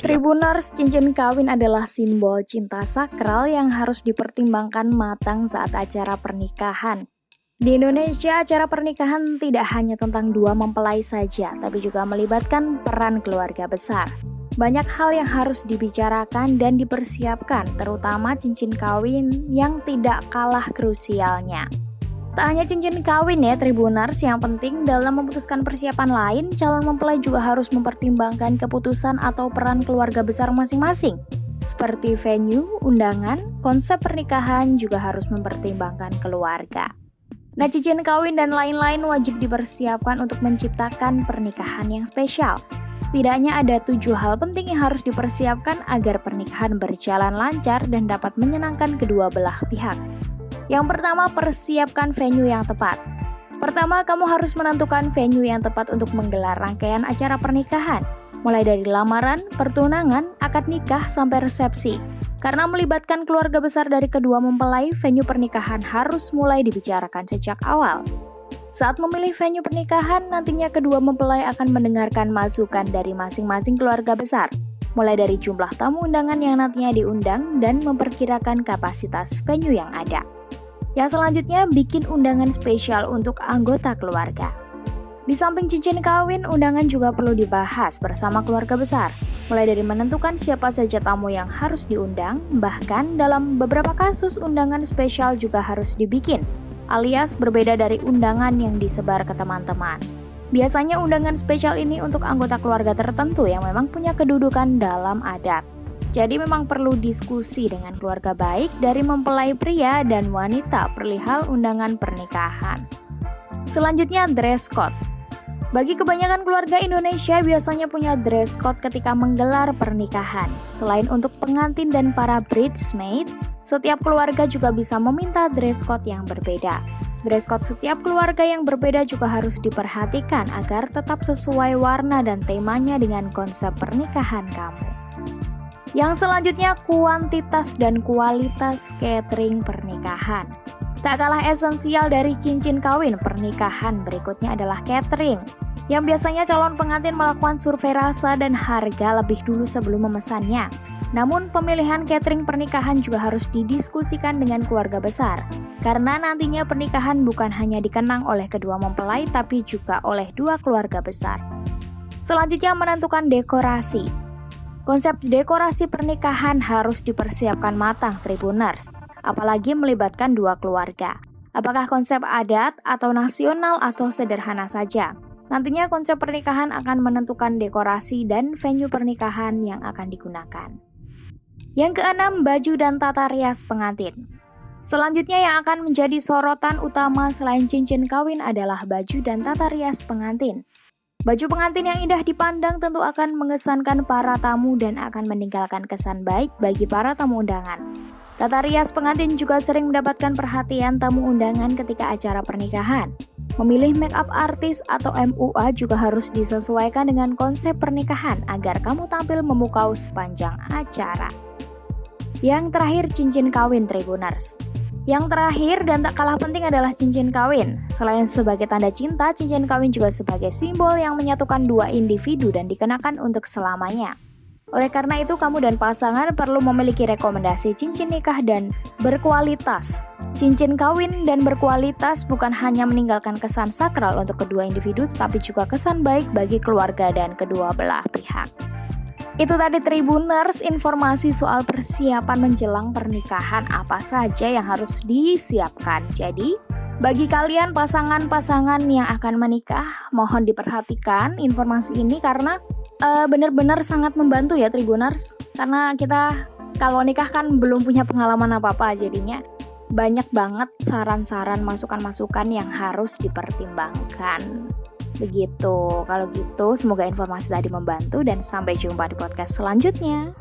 Tribuners, cincin kawin adalah simbol cinta sakral yang harus dipertimbangkan matang saat acara pernikahan. Di Indonesia, acara pernikahan tidak hanya tentang dua mempelai saja, tapi juga melibatkan peran keluarga besar. Banyak hal yang harus dibicarakan dan dipersiapkan, terutama cincin kawin yang tidak kalah krusialnya. Tak hanya cincin kawin ya Tribuners, yang penting dalam memutuskan persiapan lain, calon mempelai juga harus mempertimbangkan keputusan atau peran keluarga besar masing-masing. Seperti venue, undangan, konsep pernikahan juga harus mempertimbangkan keluarga. Nah, cincin kawin dan lain-lain wajib dipersiapkan untuk menciptakan pernikahan yang spesial. Setidaknya ada 7 hal penting yang harus dipersiapkan agar pernikahan berjalan lancar dan dapat menyenangkan kedua belah pihak. Yang pertama, persiapkan venue yang tepat. Pertama, kamu harus menentukan venue yang tepat untuk menggelar rangkaian acara pernikahan, mulai dari lamaran, pertunangan, akad nikah, sampai resepsi. Karena melibatkan keluarga besar dari kedua mempelai, venue pernikahan harus mulai dibicarakan sejak awal. Saat memilih venue pernikahan, nantinya kedua mempelai akan mendengarkan masukan dari masing-masing keluarga besar, mulai dari jumlah tamu undangan yang nantinya diundang dan memperkirakan kapasitas venue yang ada. Yang selanjutnya, bikin undangan spesial untuk anggota keluarga. Di samping cincin kawin, undangan juga perlu dibahas bersama keluarga besar, mulai dari menentukan siapa saja tamu yang harus diundang, bahkan dalam beberapa kasus undangan spesial juga harus dibikin, alias berbeda dari undangan yang disebar ke teman-teman. Biasanya undangan spesial ini untuk anggota keluarga tertentu yang memang punya kedudukan dalam adat. Jadi memang perlu diskusi dengan keluarga baik dari mempelai pria dan wanita perihal undangan pernikahan. Selanjutnya, dress code. Bagi kebanyakan keluarga Indonesia biasanya punya dress code ketika menggelar pernikahan. Selain untuk pengantin dan para bridesmaid, setiap keluarga juga bisa meminta dress code yang berbeda. Dress code setiap keluarga yang berbeda juga harus diperhatikan agar tetap sesuai warna dan temanya dengan konsep pernikahan kamu. Yang selanjutnya, kuantitas dan kualitas catering pernikahan. Tak kalah esensial dari cincin kawin pernikahan berikutnya adalah catering, yang biasanya calon pengantin melakukan survei rasa dan harga lebih dulu sebelum memesannya. Namun pemilihan catering pernikahan juga harus didiskusikan dengan keluarga besar, karena nantinya pernikahan bukan hanya dikenang oleh kedua mempelai tapi juga oleh dua keluarga besar. Selanjutnya, menentukan dekorasi. Konsep dekorasi pernikahan harus dipersiapkan matang Tribuners, apalagi melibatkan dua keluarga. Apakah konsep adat atau nasional atau sederhana saja? Nantinya konsep pernikahan akan menentukan dekorasi dan venue pernikahan yang akan digunakan. Yang keenam, baju dan tata rias pengantin. Selanjutnya yang akan menjadi sorotan utama selain cincin kawin adalah baju dan tata rias pengantin. Baju pengantin yang indah dipandang tentu akan mengesankan para tamu dan akan meninggalkan kesan baik bagi para tamu undangan. Tata rias pengantin juga sering mendapatkan perhatian tamu undangan ketika acara pernikahan. Memilih make up artis atau MUA juga harus disesuaikan dengan konsep pernikahan agar kamu tampil memukau sepanjang acara. Yang terakhir, cincin kawin Tribuners. Yang terakhir dan tak kalah penting adalah cincin kawin. Selain sebagai tanda cinta, cincin kawin juga sebagai simbol yang menyatukan dua individu dan dikenakan untuk selamanya. Oleh karena itu, kamu dan pasangan perlu memiliki rekomendasi cincin nikah dan berkualitas. Cincin kawin dan berkualitas bukan hanya meninggalkan kesan sakral untuk kedua individu, tetapi juga kesan baik bagi keluarga dan kedua belah pihak. Itu tadi Tribuners, informasi soal persiapan menjelang pernikahan apa saja yang harus disiapkan. Jadi, bagi kalian pasangan-pasangan yang akan menikah, mohon diperhatikan informasi ini karena benar-benar sangat membantu ya Tribuners. Karena kita kalau nikah kan belum punya pengalaman apa-apa, jadinya banyak banget saran-saran, masukan-masukan yang harus dipertimbangkan. Begitu, kalau gitu semoga informasi tadi membantu dan sampai jumpa di podcast selanjutnya.